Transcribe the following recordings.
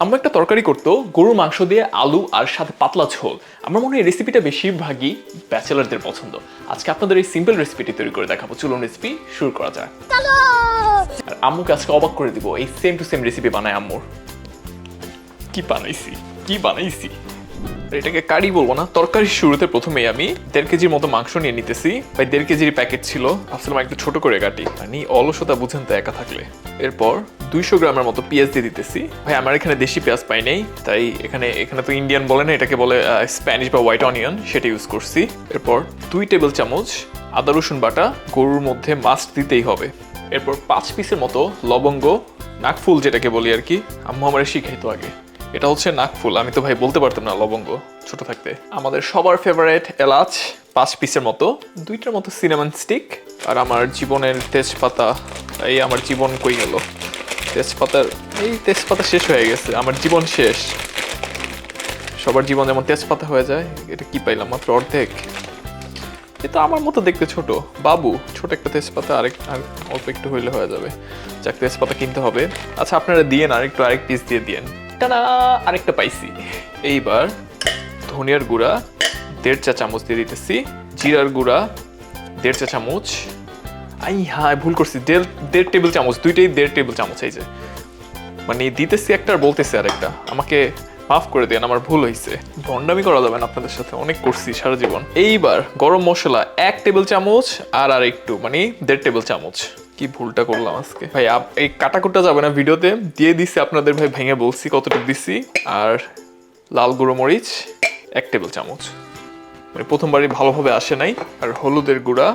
আমরা একটা তরকারি করতো গরুর মাংস দিয়ে আলু আর সাথে পাতলা ঝোল। আমার মনে হয় এই রেসিপিটা বেশিরভাগই ব্যাচেলারদের পছন্দ। আজকে আপনাদের এই সিম্পল রেসিপিটি তৈরি করে দেখাবো। চলুন রেসিপি শুরু করা যাক। আর আম্মুকে আজকে অবাক করে দিব, এই সেম টু সেম রেসিপি বানায় আম্মুর। কি বানাইছি এটাকে কারি বলবো না, তরকারির শুরুতে প্রথমেই আমি 1.5 কেজির মতো মাংস নিয়ে নিতেছি। ভাই 1.5 কেজির প্যাকেট ছিল, ভাবছিলাম একটু ছোট করে কাটি, মানে অলসতা বুঝেন তো একা থাকলে। এরপর 200 গ্রামের মতো পেঁয়াজ দিয়ে দিতেছি। ভাই আমার এখানে দেশি পেঁয়াজ পাই নাই, তাই এখানে তো ইন্ডিয়ান বলে না, এটাকে বলে স্প্যানিশ বা হোয়াইট অনিয়ন, সেটা ইউজ করছি। এরপর 2 টেবিল চামচ আদা রসুন বাটা, গরুর মধ্যে মাস্ট দিতেই হবে। এরপর 5 পিসের মতো লবঙ্গ, নাকফুল যেটাকে বলি আর কি, আম্মু আমার শিখাইতো আগে। এটা হচ্ছে নাকফুল, আমি তো ভাই বলতে পারতাম না লবঙ্গ ছোট থাকতে। আমাদের সবার ফেভারিট এলাচ 5 পিসের মতো, 2টার মতো সিনামন স্টিক, আর আমার জীবনের তেজপাতা। এই আমার জীবন কই গেল? তেজপাতা শেষ হয়ে গেছে, আমার জীবন শেষ। সবার জীবন যেমন তেজপাতা হয়ে যায়, এটা কি পাইলাম মাত্র অর্ধেক। এটা আমার মতো দেখতে ছোট বাবু, ছোট একটা তেজপাতা, আর অল্প একটু হইলে হয়ে যাবে। যাক, তেজপাতা কিনতে হবে। আচ্ছা আপনারা দিয়েন, আরেক পিস দিয়ে দিয়েন। টানা, আরেকটা পাইছি। এইবার ধনিয়ার গুঁড়া 1.5 চা চামচ দিয়ে দিতেছি, জিরার গুঁড়া 1.5 চা চামচ। হ্যাঁ ভুল করছি, 1.5 টেবিল চামচ, দুইটাই 1.5 টেবিল চামচ। এই যে মানে দিতেছি একটা আর বলতেছি আরেকটা, আমাকে মাফ করে দেন, আমার ভুল হয়েছে। ভন্ডামি করা যাবে না আপনাদের সাথে, অনেক করছি সারা জীবন। এইবার গরম মশলা 1 টেবিল চামচ, আর একটু মানে 1.5 টেবিল চামচ। কি ভুলটা করলাম আজকে ভাই, এই কাটাকুটা যাবে না ভিডিওতে, দিয়ে দিছি আপনাদের ভাই, ভেঙে বলছি কতটুকু দিছি। আর লাল গুঁড়ো মরিচ 1 টেবিল চামচ, মানে প্রথমবারই ভালোভাবে আসে নাই। আর হলুদের গুঁড়া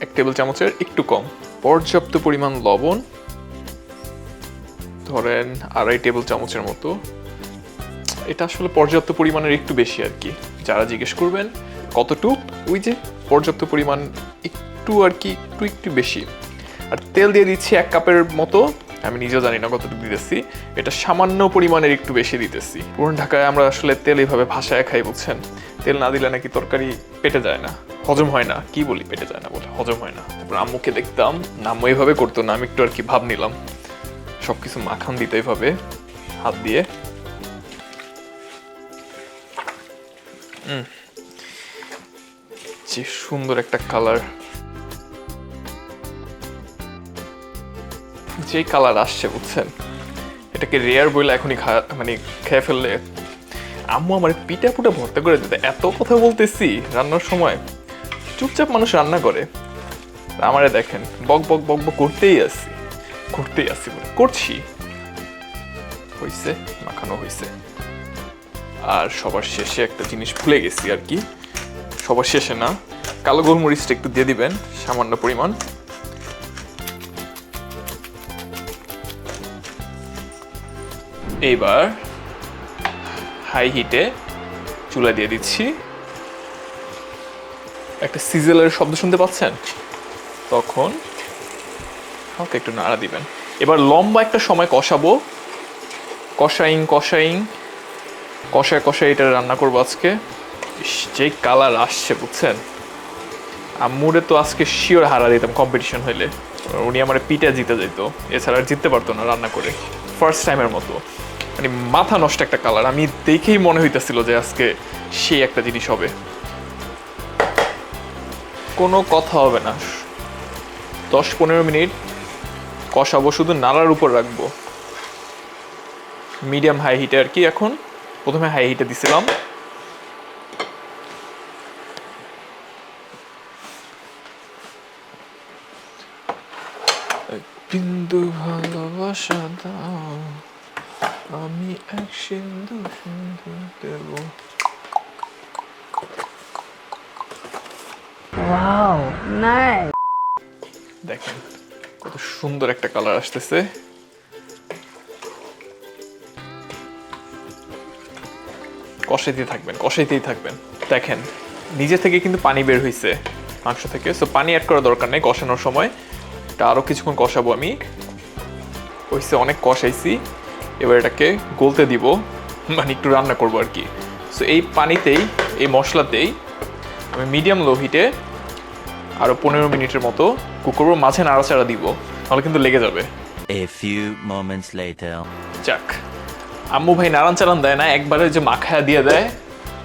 1 টেবিল চামচের একটু কম। পর্যাপ্ত পরিমাণ লবণ, ধরেন 2.5 টেবিল চামচের মতো। এটা আসলে পর্যাপ্ত পরিমাণের একটু বেশি আর কি, যারা জিজ্ঞেস করবেন কতটুক, ওই যে পর্যাপ্ত পরিমাণ একটু আর কি, একটু বেশি। আর তেল দিয়ে দিচ্ছি 1 কাপের মতো, আমি নিজেও জানি না কতটুকু দিতেছি, এটা সামান্য পরিমাণের একটু বেশি দিতেছি। পুরান ঢাকায় আমরা আসলে তেল এইভাবে ভাসায় খাই বুঝছেন, তেল না দিলে নাকি তরকারি পেটে যায় না, হজম হয় না। কি বলি, পেটে যায় না বলে, হজম হয় না। তারপর আম্মুকে দেখতাম, আম্মু এইভাবে করতো না, আমি একটু আর কি ভাব নিলাম। সবকিছু মাখান দিতে এইভাবে হাত দিয়ে। যে সুন্দর একটা কালার, যে কালার আসছে বুঝছেন, এটাকে রেয়ার বইলে এখনই মানে খেয়ে ফেললে। আম্মু আমার পিঠা পুটা ভর্তা করে দিতে, এত কথা বলতেছি রান্নার সময়, চুপচাপ মানুষ রান্না করে। আমারে দেখেন বক বক বক বক করতেই আসি বলে করছি। হইছে, মাখানো হইছে। আর সবার শেষে একটা জিনিস ভুলে গেছি আর কি, সবার শেষে না, কালো গোলমরিচটা একটু দিয়ে দিবেন সামান্য পরিমাণ। এইবার হাই হিটে চুলা দিয়ে দিচ্ছি। একটা সিজেলের শব্দ শুনতে পাচ্ছেন, তখন হালকা একটু নাড়া দিবেন। এবার লম্বা একটা সময় কষাবো, কষায় এটা রান্না করবো আজকে। যে কালার আসছে বুঝছেন, আম্মুরে তো আজকে শিওর হারা দিতাম কম্পিটিশন হইলে, উনি আমার পিঠা জিতে যেত, এছাড়া আর জিততে পারতো না রান্না করে। ফার্স্ট টাইমের মতো, মানে মাথা নষ্ট একটা কালার, আমি দেখেই মনে হইতেছিল যে আজকে সেই একটা জিনিস হবে। কোনো কথা হবে না, 10-15 মিনিট কষাবো, শুধু নাড়ার উপর রাখবো মিডিয়াম হাই হিটে আর কি। এখন প্রথমে হাই হিটে দিছিলাম, বিন্দু ভালোবাসা দাও, আমি এক সিন্ধু দেব। Wow nice. দেখেন কত সুন্দর একটা কালার আসতেছে। কষাইতেই থাকবেন। দেখেন নিজে থেকে কিন্তু পানি বের হইছে মাংস থেকে, সো পানি অ্যাড করার দরকার নেই কষানোর সময়। এটা আরো কিছুক্ষণ কষাবো আমি। হইছে, অনেক কষাইছি, এবার এটাকে গলতে দিব, মানে একটু রান্না করবো আর কি। সো এই পানিতেই, এই মশলাতেই আমি মিডিয়াম লো হিটে আরো 15 মিনিটের মতো কুক করবো। মাঝে নাড়াচাড়া দিব, নাহলে কিন্তু লেগে যাবে। A few moments later. যাক, আম্মু ভাই নাড়ান চালান দেয় না, একবারে যে মাখায়া দিয়ে দেয়,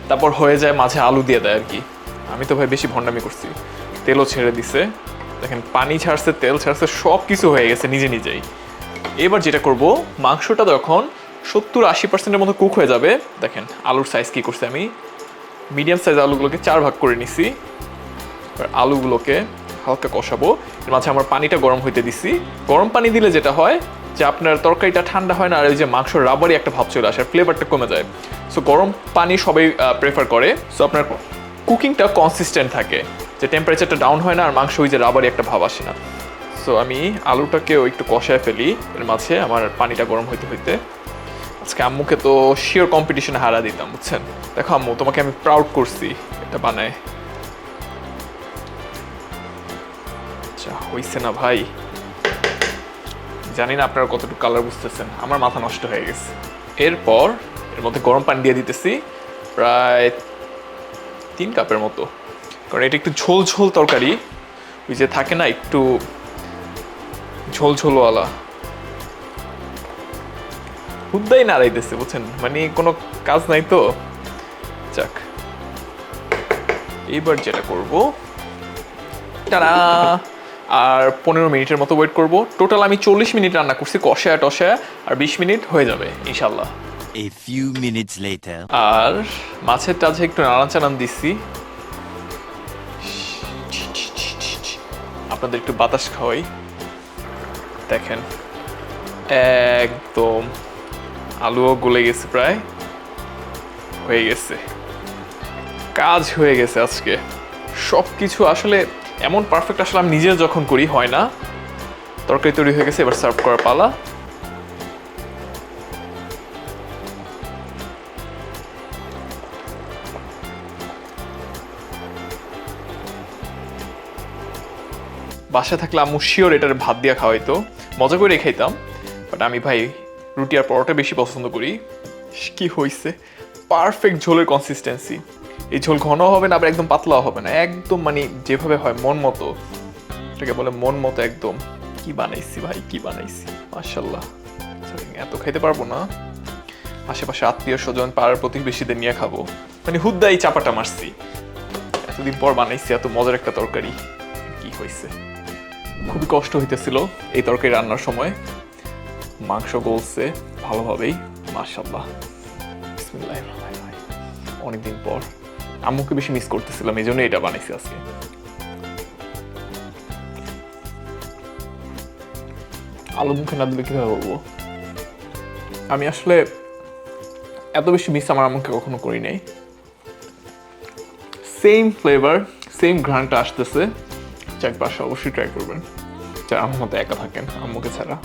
তারপর হয়ে যায় মাঝে আলু দিয়ে দেয় আর কি। আমি তো ভাই বেশি ভণ্ডামি করছি, তেলও ছেড়ে দিছে, দেখেন পানি ছাড়ছে, তেল ছাড়ছে, সব কিছু হয়ে গেছে নিজে নিজেই। এবার যেটা করব, মাংসটা যখন 70-80%-এর মতো কুক হয়ে যাবে, দেখেন আলুর সাইজ কি করছে আমি, মিডিয়াম সাইজ আলুগুলোকে 4 ভাগ করে নিছি। এবার আলুগুলোকে হালকা কষাবো, এর মাঝে আমার পানিটা গরম হইতে দিছি। গরম পানি দিলে যেটা হয় যে আপনার তরকারিটা ঠান্ডা হয় না, আর ওই যে মাংস রাবারই একটা ভাব চলে আসে, আর ফ্লেভারটা কমে যায়। সো গরম পানি সবাই প্রেফার করে, সো আপনার কুকিংটা কনসিস্টেন্ট থাকে, যে টেম্পারেচারটা ডাউন হয় না, আর মাংস ওই যে রাবারই একটা ভাব আসে না। সো আমি আলুটাকেও একটু কষায় ফেলি, এর মাঝে আমার পানিটা গরম হইতে হইতে। আজকে আম্মুকে তো শিওর কম্পিটিশনে হারা দিতাম, বুঝছেন। দেখো আম্মু, তোমাকে আমি প্রাউড করছি এটা বানায়। আচ্ছা হইছে না ভাই, জানি না আপনারা কতটুকু কালার বুঝতেছেন, আমার মাথা নষ্ট হয়ে গেছে। এরপর এর মধ্যে গরম পানি দিয়ে দিতেছি প্রায় 3 কাপের মতো, কারণ এটা একটু ঝোল ঝোল তরকারি, ওই যে থাকে না একটু ঝোল ঝোলওয়ালা। হুদ্দাই নাড়াইতেছে, বুঝছেন, মানে কোনো কাজ নাই তো। যাক, এইবার যেটা করব, টানা, আর 15 মিনিটের মতো ওয়েট করব। টোটাল আমি 40 মিনিট রান্না করছি, কষায়া টষায়া, আর 20 মিনিট হয়ে যাবে ইনশাল্লাহ। A few minutes later. আর মাছের টাঝে একটু নাড়াচাড়ান দিচ্ছি, আপনাদের একটু বাতাস খাওয়াই। দেখেন একদম আলুও গলে গেছে, প্রায় হয়ে গেছে, কাজ হয়ে গেছে আজকে। সব কিছু আসলে এমন পারফেক্ট আসলে আমি নিজে যখন করি হয় না। তরকারি তৈরি হয়ে গেছে, এবার সার্ভ করার পালা। বাসায় থাকলে আম্মু শিওর এটার ভাত দিয়ে খাওয়াইতো, মজা করে খাইতাম। বাট আমি ভাই রুটি আর পরোটা বেশি পছন্দ করি। কি হয়েছে, পারফেক্ট ঝোলের কনসিস্টেন্সি। এই ঝোল ঘন হবে না, আবার একদম পাতলাও হবে না, একদম মানে যেভাবে হয় মন মতো, এটাকে বলে মন মতো একদম। কি বানাইছি ভাই, কি বানাইছি, মাশাল্লাহ। এত খাইতে পারবো না, আশেপাশে আত্মীয় স্বজন পাড়ার প্রতিবেশীদের নিয়ে খাবো, মানে হুদ্দাই চাপাটা মারছি। এতদিন পর বানাইছি এত মজার একটা তরকারি, কি হয়েছে। খুবই কষ্ট হইতেছিল এই তরকারি রান্নার সময়। মাংস গলছে ভালোভাবেই, মাশাল্লাহ। বিসমিল্লাহির রহমানির রহিম। অনেকদিন পর আম্মুকে বেশি মিস করতেছিলাম, এই জন্য এটা বানাইছি আজকে। আলু মুখে না দিলে কিভাবে বলবো, আমি আসলে এত বেশি মিস আমার আম্মুকে কখনো করি নাই। সেম ফ্লেভার, সেম ঘ্রাণটা আসতেছে। চারপাশে অবশ্যই ট্রাই করবেন, যারা আমার মতো একা থাকেন আম্মুকে ছাড়া।